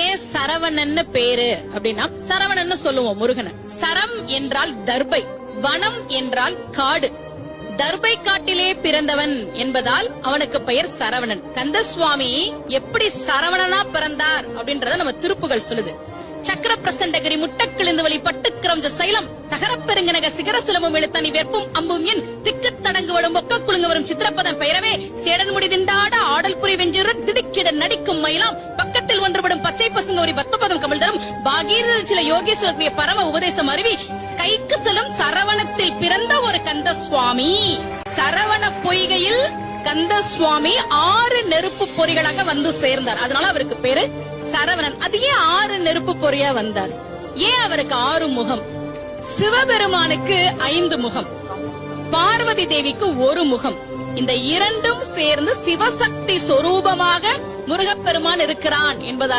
ஏன் சரவணன்னு பேரு அப்படின்னா, சரவணன்னு சொல்லுவோம் முருகனை. சரம் என்றால் தர்பை, வனம் என்றால் காடு. தர்பை காட்டிலே பிறந்தவன் என்பதால் அவனுக்கு பெயர் சரவணன். கந்தசுவாமி எப்படி சரவணனா பிறந்தார் அப்படின்றத நம்ம திருப்புகள் சொல்லுது. சக்கர பிரசண்டகிரி முட்டக்கிழிந்து வழி பட்டுக்கிரஞ்ச சைலம் தகரப்பெருங்கனக சிகர சிலமும் இழுத்தனி வெப்பும் அம்பும் என் திக்கு தடங்கு வடும் ஒக்க குழுங்க வரும் சித்திரப்பதம் பெயரவே சேடன் முடி திண்டாட ஆடல் புரி வெஞ்சிரு திடுக்கிட நடிக்கும் மயிலாம் பக்கத்தில் ஒன்றுபடும் பச்சை பசுங்கோரி பத்மபதம் கமல் தரும் பாகீர சில யோகேஸ்வரனுடைய பரம உபதேசம் அருவி கைக்கு செல்லும் சரவணத்தில் பிறந்த ஒரு கந்த சுவாமி. சரவண பொய்கையில் கந்த சுவாமி 6 நெருப்பு பொறிகளாக வந்து சேர்ந்தார். அதனால அவருக்கு பேரு சரவணன். அது ஏன் 6 நெருப்பு பொறியா வந்தார்? ஏன் அவருக்கு 6 முகம்? சிவபெருமானுக்கு 5 முகம், பார்வதி தேவிக்கு 1 முகம். இந்த இரண்டும் சேர்ந்து சிவசக்தி சொரூபமாக முருகப்பெருமான் இருக்கிறான் என்பதால்